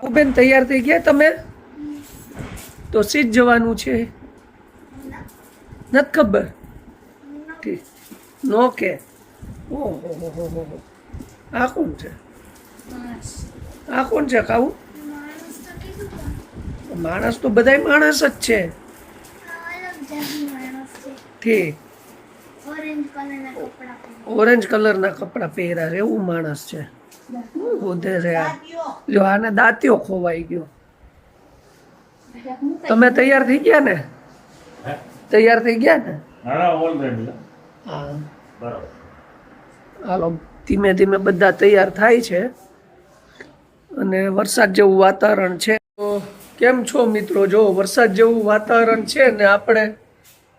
બેન તૈયાર થઈ ગયા તમે? તો સીધ જવાનું છે? નથી ખબર? ઠીક. નો કે ઓહો, આ કોણ છે? આ કોણ છે કાવું? માણસ તો બધાય માણસ જ છે. ઠીક. ઓરેન્જ કલરના કપડા પહેર્યા છે એવું માણસ છે. ગોધે છે આ. જો આને દાંતિયો ખોવાઈ ગયો. તમે તૈયાર થઈ ગયા ને? તૈયાર થઈ ગયા ને? હા બરાબર. હાલો ધીમે ધીમે બધા તૈયાર થાય છે અને વરસાદ જેવું વાતાવરણ છે. તો કેમ છો મિત્રો? જો વરસાદ જેવું વાતાવરણ છે ને આપણે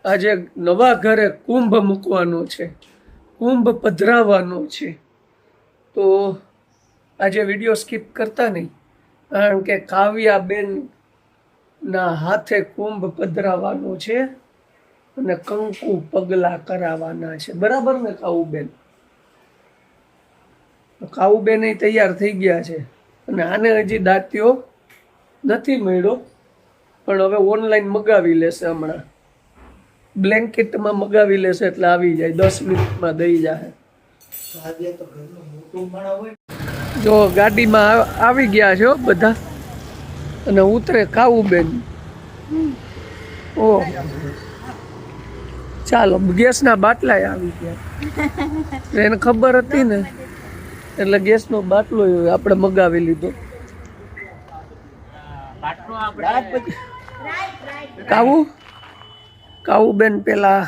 આજે નવા ઘરે કુંભ મૂકવાનો છે, કુંભ પધરાવવાનો છે. તો આજે વિડીયો સ્કીપ કરતા નહીં, કારણ કે કાવ્યાબેન ના હાથે કુંભ પધરાવવાનો છે અને કંકુ પગલા કરાવવાના છે. બરાબર ને કાવુબેન? કાવુબેન તૈયાર થઈ ગયા છે અને આને હજી દાંતિયો નથી મળ્યો, પણ હવે ઓનલાઈન મગાવી લેશે. હમણાં બ્લેન્કેટમાં મગાવી લેશે એટલે આવી જાય, 10 મિનિટમાં દઈ જાય. જો ગાડીમાં આવી ગયા છો બધા અને ઉતરે કાવુબેન. ઓહ ચાલો, ગેસના બાટલા આવી ગયા. એને ખબર હતી ને એટલે ગેસનો બાટલો આપણે મગાવી લીધો. કાવુબેન પેલા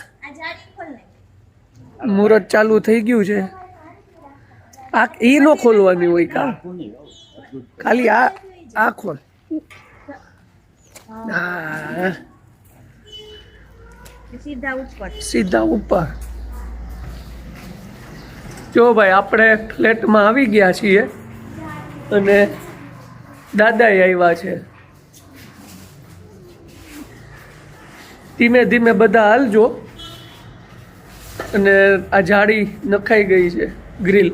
મુહૂર્ત ચાલુ થઈ ગયું છે. આ ઈ નો ખોલવાની હોય કા, ખાલી આ ખોલ. હા સીધા ઉપર. જો ભાઈ આપણે ફ્લેટમાં આવી ગયા છીએ અને દાદાએ આવ્યા છે. ધીમે ધીમે બધા હાલજો. અને આ જાળી નખાઈ ગઈ છે, ગ્રીલ.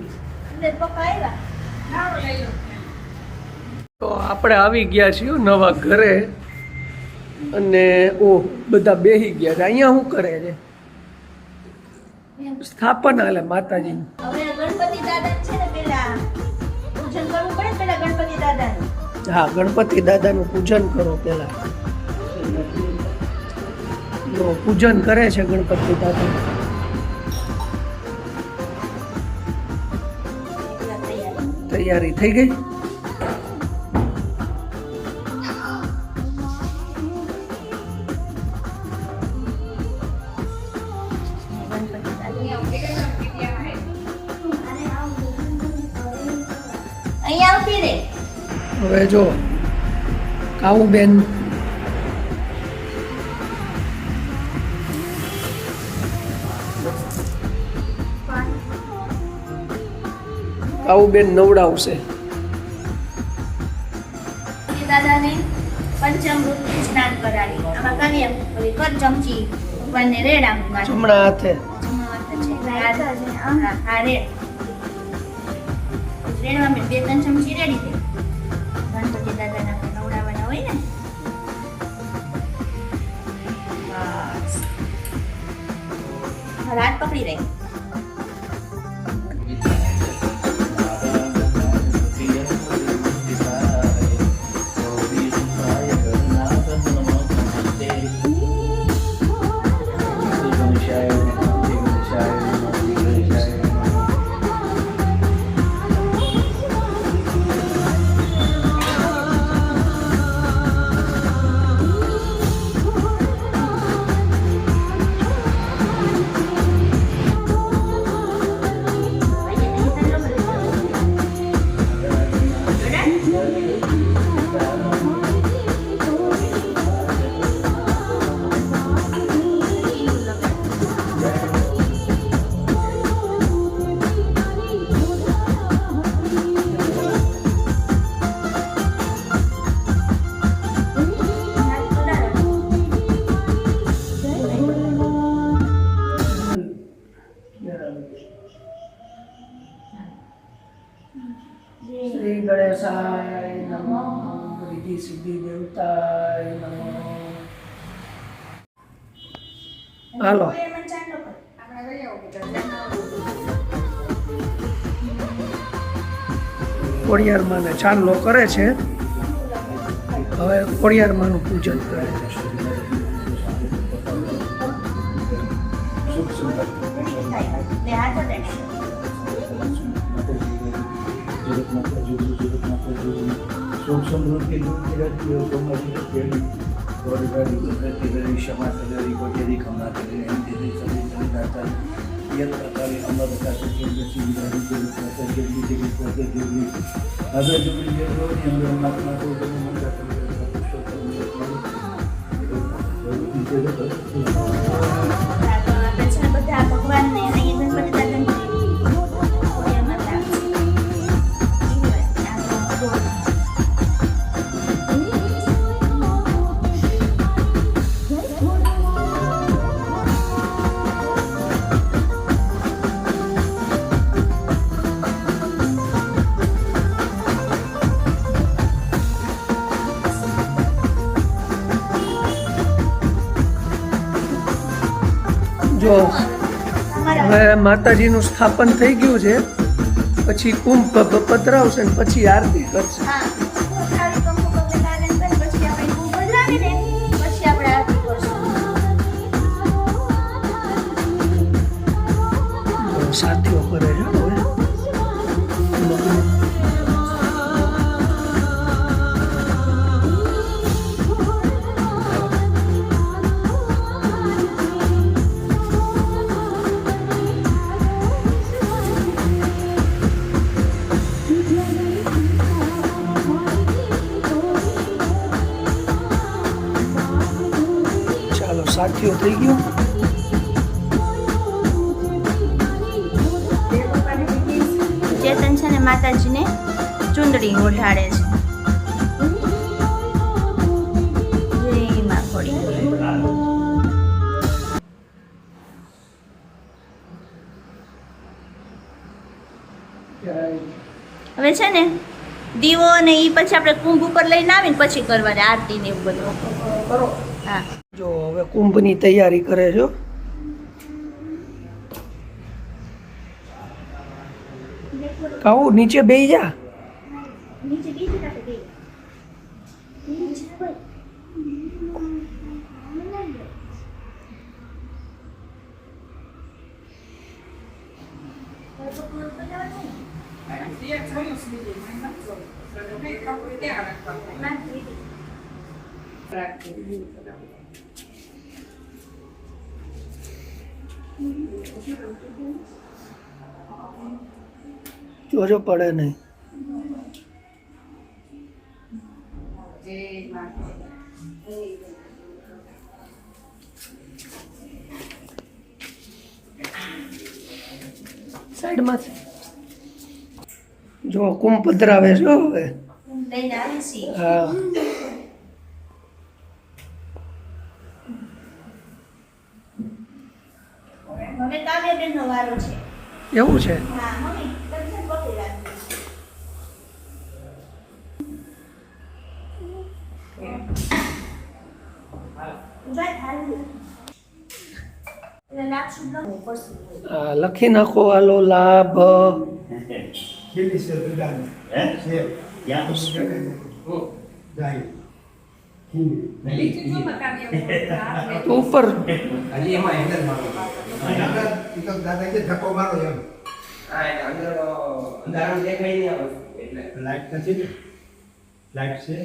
તો આપણે આવી ગયા છીએ નવા ઘરે અને બધા બેસી ગયા છે. અહીંયા શું કરે છે? સ્થાપન હાલે માતાજી. હા, ગણપતિ દાદાનું પૂજન કરો પેલા. પૂજન કરે છે ગણપતિ દાદા. તૈયારી થઈ ગઈ? હવે જો કાવુબેન નવડાવશે. દાદાને પંચામૃત સ્નાન કરાવી. આમાં કન્યા કર ચમચી ઉપરને રેડા જમણા હાથે. રેડવા મેં 2-3 ચમચી રેડી દે. ગણપતિ દાદાના નવડાવવાના હોય ને. બસ હાથ પકડી રહી. શ્રી ગણેશાય નમઃ. રિદ્ધિ સિદ્ધિ દેવતાય નમઃ. હાલો એમાં ચાંદલો કર. ખોડિયારમાંને ચાંદલો કરે છે. હવે ખોડિયારમાંનું પૂજન કરે છે. બે હાથ અડાડશે. આપણે છે ને બધા ભગવાનને અહીંયા ગણપતિ દાદાને ખોડિયાર માતા આપે જો હવે માતાજીનું સ્થાપન થઈ ગયું છે. પછી કુંભ પધરાવશે ને પછી આરતી કરશે. હા થાળી કંકુ પગલે ગાર્ડન કરી પછી આપણે કુંભ પધરાવીને પછી આપણે આરતી કરશું. સાથીઓ કરે છે હવે. ચાલો સાથીઓ થઈ ગયું. ચેતન છે ને માતાજીને ચુંદડી ઓઢાડે છે. જય માં ખોડી. હવે છે ને દીવો ને ઈ પછી આપણે કુંભ ઉપર લઈને આવીને પછી કરવાની આરતી ને એવું બધું. કરો. હા જો હવે કુંભની તૈયારી કરે છો. કાવું નીચે બેહી જા. નીચે બીજું નાખી દે. નીચે હોય. જોજો પડે નહીં. સાઈડમાંથી જો કુંભ પધરાવે છે હવે. લઈને આવી છીએ. હા હવે કાવ્યાબેનનો વારો છે. એવું છે. હા મમ્મી દર્શન પકડી રાખજો. લખી નાખો હાલો લાભ. ઉપર લાઈટ નથી. લાઈટ છે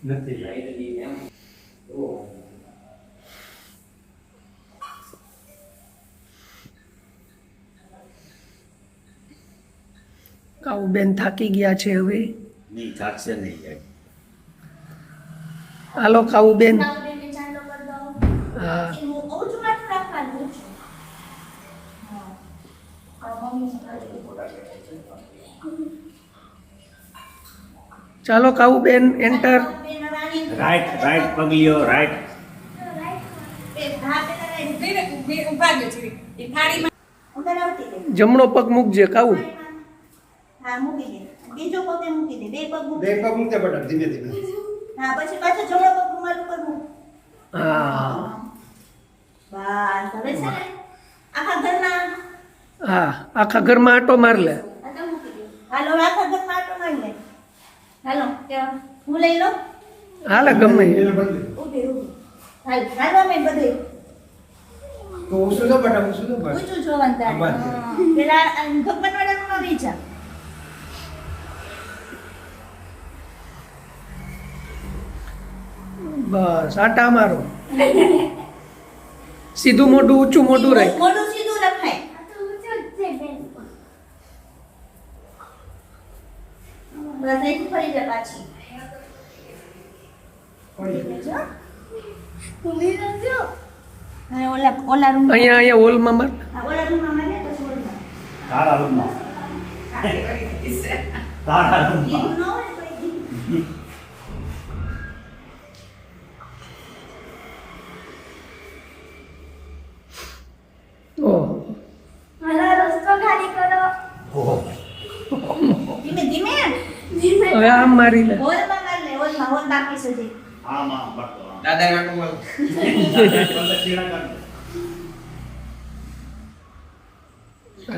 નથી. કાઉ બેન થાકી ગયા છે હવે. નહીં થાકશે નહીં જાય. હાલો કાઉ બેન. કાવ્યાબેનને ચાંદલો કરી દો. હા હું કહું છું માથું રાખવાનું. ચાલો કાઉ બેન એન્ટર. રાઈટ રાઈટ પગલીઓ રાઈટ. જમણો પગ મૂકજે કાઉ. હા મૂકી દે. બીજો પગે મૂકી દે. બે પગ મૂકી બે પગ મૂકે બટા ધીમે ધીમે. હા પછી પાછું જમણો પગ રૂમાલ ઉપર મૂક. હા બસ હવે છે ને આખા ઘરમાં હા આખા ઘરમાં આટો માર લે. આ તો મૂકી દો. હાલો આખા ઘરમાં આટો મારી લે. હાલો હું લઈ લઉં. હાલે ગમે એ. એને બદલે ઊભી હાલવા મેં બધે તો ઓછું તો બટા ઓછું તો બટા ઊંચું જોવાનું તારે. બસ. પેલા ભગવાન વાળાનું આવી જા. બસ આટા મારો. સીધું મોઢું ઊંચું મોઢું રહે. મોઢું સીધું રખાય. બસ અહીંથી ફરી જા પાછી. હવે ઓલા રૂમ અહીંયા હોલમાં માર. ઓલા રૂમમાં મારે પછી ઓલમાં. તારા રૂમમાં તારા રૂમમાં કીધું ન હોય તો કીધું. ઓહો ઓહો. ધીમે ધીમે હવે આમ મારી લે. હોલમાં માર લે હોલમાં હોલ બાકી છે હજી. આમ આમ બટો આમ. દાદા કાકુ અંદર ચીડા કાઢ.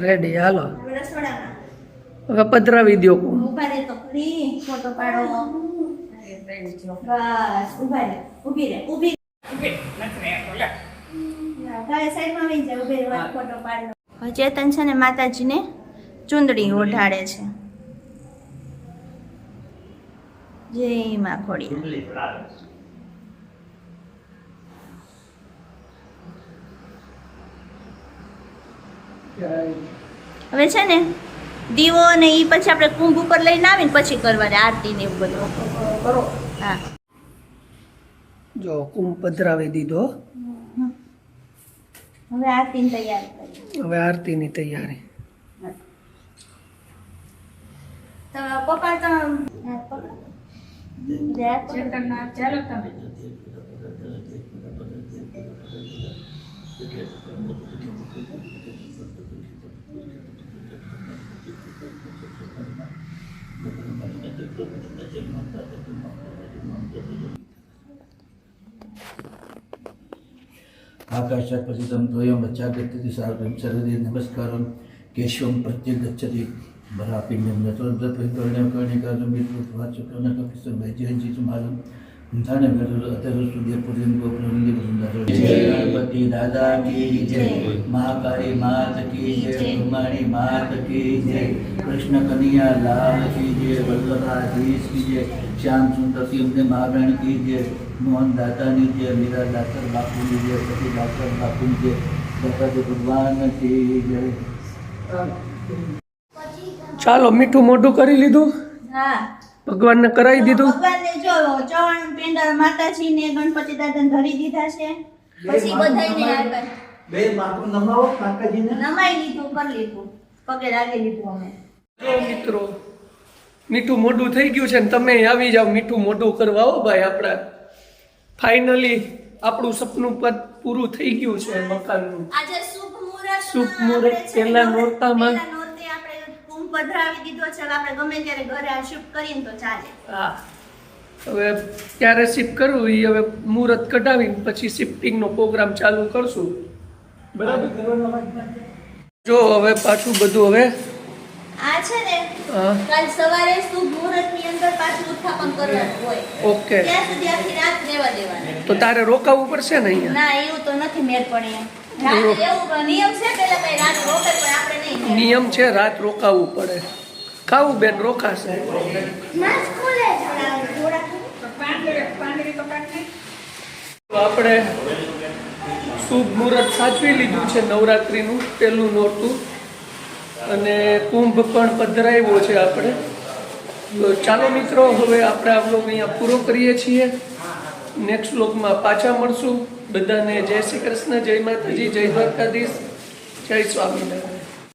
રેડી હાલો હવે રસોડામાં હવે પધરાવી દો કું. ઊભા રહે તો ખરી ફોટો પાડો. બસ ઊભા રહે ઊભી રહે ઊભી તારે સાઈડમાં આવી જાય ઊભી રહે ફોટો પાડો. ચેતન છે ને માતાજીને ચુંદડી ઓઢાડે છે. જય માં ખોડિયાર. ચૂંટણી પડાવે. હવે છે ને દીવો ને ઈ પછી આપણે કુંભ ઉપર લઈને આવીને પછી કરવાની આરતી ને એવું બધું. કરો. હા જો કુંભ પધરાવી દીધો. હવે આરતીની તૈયારી કરીએ. હવે આરતીની તૈયારી. તો પપ્પા તો હાથ પકડો. જય જગન્નાથ. ચાલો તમે आकाशात् पतितं द्वयं वच्चागच्छति सार्वं सर्वदे नमस्कारं केशवं प्रत्यगच्छति वरापिण्यं नतोर्धपर्णं कर्णिकालं विद्युत्वाचकर्णकपिस्तं वैजयञ्चितुमालं धनगरुरतरुसूर्यपुरीं गोपुरं जय गणपति दादा की जय महाकाली मात की जय ब्रह्मणी मात की जय कृष्ण कन्हैया लाल की जय वल्लभाधीश की जय श्याम सुंदर सिंह महाराणी की जय मोहन दाता की जय मीरा दातर बापू की जय सती दातर बापू की जय गणपति भगवान की जय ચાલો મીઠું મોઢું કરી લીધું. હા ભગવાનને કરાવી દીધું. ભગવાનને જો ચવણ પેંડા માતાજીને ગણપતિ દાદાને ધરી દીધા છે. પછી બધાયને આગળ બે માથું નમાવો માતાજીને નમાઈ લીધું કરી લીધું પગે લાગી લીધું અમે. જો મિત્રો મીઠું મોઢું થઈ ગયું છે ને તમે આવી જાઓ મીઠું મોઢું કરવા. હો ભાઈ આપણા ફાઇનલી આપણું સપનું પદ પૂરું થઈ ગયું છે મકાનનું. આજે શુભ મુહૂર્ત શુભ મુહૂર્ત પહેલા નોરતામાં. નોરતે આપણે કુંભ પધરાવી દીધો છે. હવે આપણે ગમે ત્યારે ઘરે આ શિફ્ટ કરીએ તો ચાલે. હા હવે ક્યારે શિફ્ટ કરવું એ હવે મુહૂર્ત કઢાવીને પછી શિફ્ટિંગનો પ્રોગ્રામ ચાલુ કરશું. બરાબર. જો હવે પાછું બધું હવે આ છે ને હા કાલ સવારે શુભ મુહૂર્તની અંદર પાછું ઉત્થાપન કરવાનું હોય. ઓકે. ત્યાં સુધી આખી રાત રહેવા દેવાની. તો તારે રોકાવું પડશે ને અહીંયા. ના એવું તો નથી મેળ પડે એમ. રાત એવું નિયમ છે પેલા કઈ રાત રોકે પણ આપણે નહીં. નિયમ છે રાત રોકાવું પડે. ખાવું બેન રોકાશે. ના સ્કૂલે આપણે શુભ મુહૂર્ત સાચવી લીધું છે નવરાત્રિનું પહેલું નોરતું અને કુંભ પણ પધરાવ્યો છે આપણે. તો ચાલો મિત્રો હવે આપણે આ વ્લોગ અહીંયા પૂરો કરીએ છીએ. નેક્સ્ટ વ્લોગમાં પાછા મળશું. બધાને જય શ્રી કૃષ્ણ, જય માતાજી, જય દ્વારકાધીશ, જય સ્વામિનારાયણ.